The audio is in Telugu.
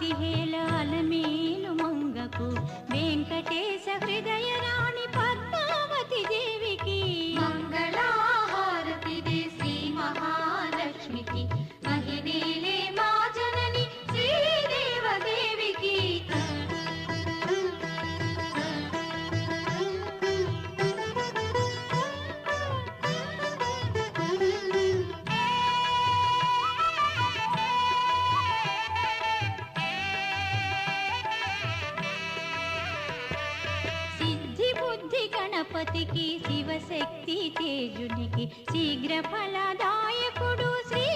కాంతి హేళ అలమేలు మంగకు వెంకటేశ హృదయ రాణి పద్మావతి దేవికి మంగళహారతి దే శ్రీ మహాలక్ష్మికి మహిళలే మా జనని శ్రీదేవదేవికి గణపతికి శివశక్తి తేజునికి శీఘ్ర ఫలదాయకుడు శ్రీ